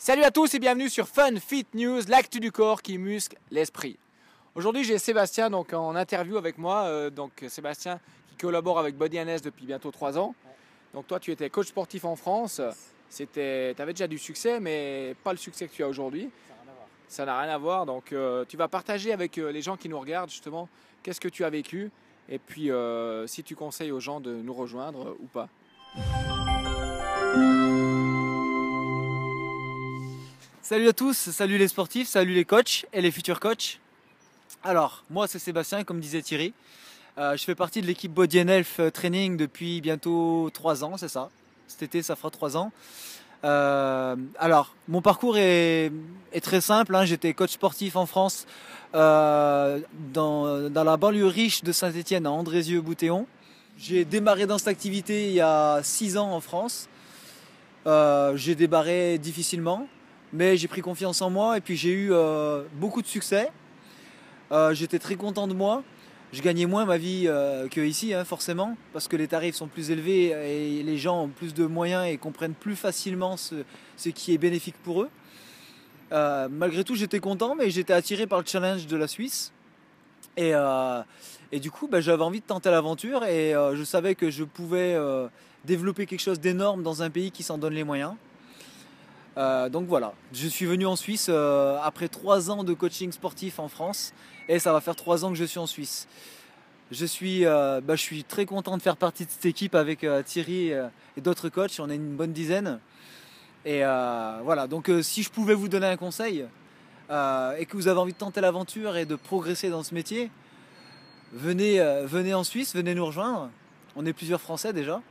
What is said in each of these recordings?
Salut à tous et bienvenue sur Fun Fit News, l'actu du corps qui muscle l'esprit. Aujourd'hui j'ai Sébastien en interview avec moi, Sébastien qui collabore avec Body NS depuis bientôt 3 ans. Donc toi tu étais coach sportif en France, tu avais déjà du succès mais pas le succès que tu as aujourd'hui. Ça n'a rien à voir, donc tu vas partager avec les gens qui nous regardent justement qu'est-ce que tu as vécu et puis si tu conseilles aux gens de nous rejoindre ou pas. Salut à tous, salut les sportifs, salut les coachs et les futurs coachs. Alors, moi c'est Sébastien, comme disait Thierry. Je fais partie de l'équipe Body Health Training depuis bientôt 3 ans, c'est ça. Cet été, ça fera 3 ans. Alors, mon parcours est très simple. J'étais coach sportif en France dans la banlieue riche de Saint-Étienne, à Andrézieux-Boutéon. J'ai démarré dans cette activité il y a 6 ans en France. J'ai démarré difficilement. Mais j'ai pris confiance en moi et puis j'ai eu beaucoup de succès. J'étais très content de moi. Je gagnais moins ma vie qu'ici, forcément, parce que les tarifs sont plus élevés et les gens ont plus de moyens et comprennent plus facilement ce qui est bénéfique pour eux. Malgré tout, j'étais content, mais j'étais attiré par le challenge de la Suisse. Et du coup, j'avais envie de tenter l'aventure et je savais que je pouvais développer quelque chose d'énorme dans un pays qui s'en donne les moyens. Donc voilà, je suis venu en Suisse après 3 ans de coaching sportif en France et ça va faire 3 ans que je suis en Suisse. Je suis très content de faire partie de cette équipe avec Thierry et d'autres coachs, on est une bonne dizaine. Et voilà, donc si je pouvais vous donner un conseil et que vous avez envie de tenter l'aventure et de progresser dans ce métier, venez en Suisse, venez nous rejoindre. On est plusieurs Français déjà.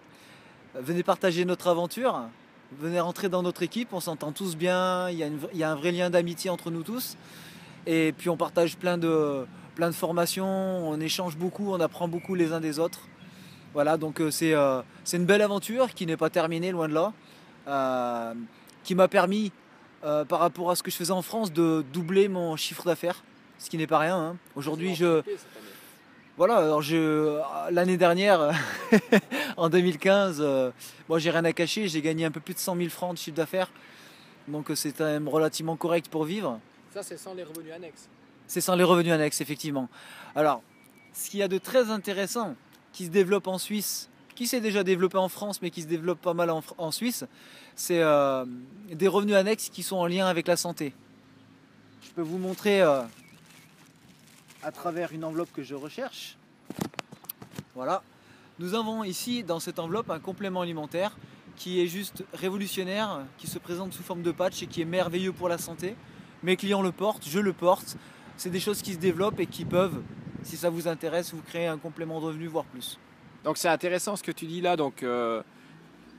Venez partager notre aventure. Venez rentrer dans notre équipe, on s'entend tous bien, il y a un vrai lien d'amitié entre nous tous. Et puis on partage plein de formations, on échange beaucoup, on apprend beaucoup les uns des autres. Voilà, donc c'est une belle aventure qui n'est pas terminée, loin de là. Qui m'a permis, par rapport à ce que je faisais en France, de doubler mon chiffre d'affaires. Ce qui n'est pas rien. Aujourd'hui, voilà, alors l'année dernière, en 2015, moi j'ai rien à cacher, j'ai gagné un peu plus de 100 000 francs de chiffre d'affaires. Donc c'est quand même relativement correct pour vivre. Ça c'est sans les revenus annexes. C'est sans les revenus annexes, effectivement. Alors, ce qu'il y a de très intéressant qui se développe en Suisse, qui s'est déjà développé en France mais qui se développe pas mal en Suisse, c'est des revenus annexes qui sont en lien avec la santé. Je peux vous montrer à travers une enveloppe que je recherche. Voilà. Nous avons ici dans cette enveloppe un complément alimentaire qui est juste révolutionnaire, qui se présente sous forme de patch et qui est merveilleux pour la santé. Mes clients le portent, je le porte. C'est des choses qui se développent et qui peuvent, si ça vous intéresse, vous créer un complément de revenu, voire plus. Donc c'est intéressant ce que tu dis là.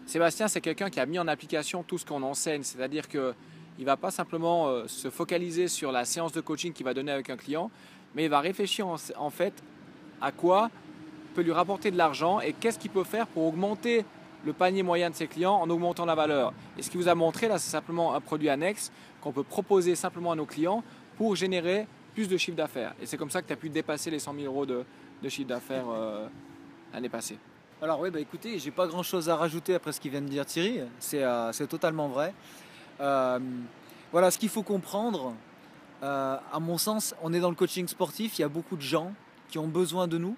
Sébastien, c'est quelqu'un qui a mis en application tout ce qu'on enseigne, c'est-à-dire qu'il ne va pas simplement se focaliser sur la séance de coaching qu'il va donner avec un client, mais il va réfléchir en fait à quoi peut lui rapporter de l'argent et qu'est-ce qu'il peut faire pour augmenter le panier moyen de ses clients en augmentant la valeur. Et ce qu'il vous a montré là, c'est simplement un produit annexe qu'on peut proposer simplement à nos clients pour générer plus de chiffre d'affaires. Et c'est comme ça que tu as pu dépasser les 100 000 € de chiffre d'affaires l'année passée. Alors oui, écoutez, j'ai pas grand chose à rajouter après ce qu'il vient de dire Thierry, c'est totalement vrai. Voilà, ce qu'il faut comprendre, à mon sens, on est dans le coaching sportif, il y a beaucoup de gens qui ont besoin de nous,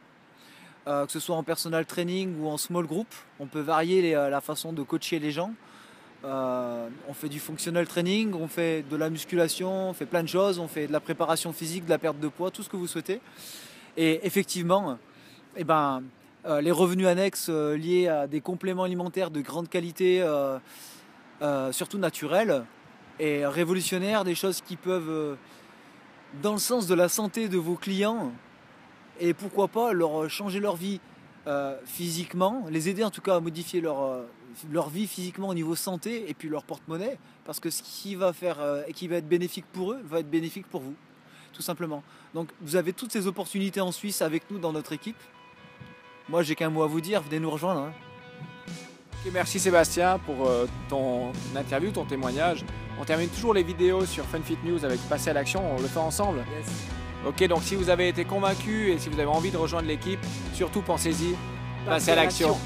que ce soit en personal training ou en small group. On peut varier la façon de coacher les gens. On fait du functional training, on fait de la musculation, on fait plein de choses, on fait de la préparation physique, de la perte de poids, tout ce que vous souhaitez. Et effectivement, les revenus annexes liés à des compléments alimentaires de grande qualité, surtout naturels, et révolutionnaires, des choses qui peuvent, dans le sens de la santé de vos clients, et pourquoi pas leur changer leur vie physiquement, les aider en tout cas à modifier leur vie physiquement au niveau santé et puis leur porte-monnaie, parce que ce qui va être bénéfique pour eux va être bénéfique pour vous, tout simplement. Donc vous avez toutes ces opportunités en Suisse avec nous dans notre équipe. Moi j'ai qu'un mot à vous dire, venez nous rejoindre. Okay, merci Sébastien pour ton interview, ton témoignage. On termine toujours les vidéos sur Fun Fit News avec passer à l'action, on le fait ensemble. Yes. Ok, donc si vous avez été convaincu et si vous avez envie de rejoindre l'équipe, surtout pensez-y, passez à l'action.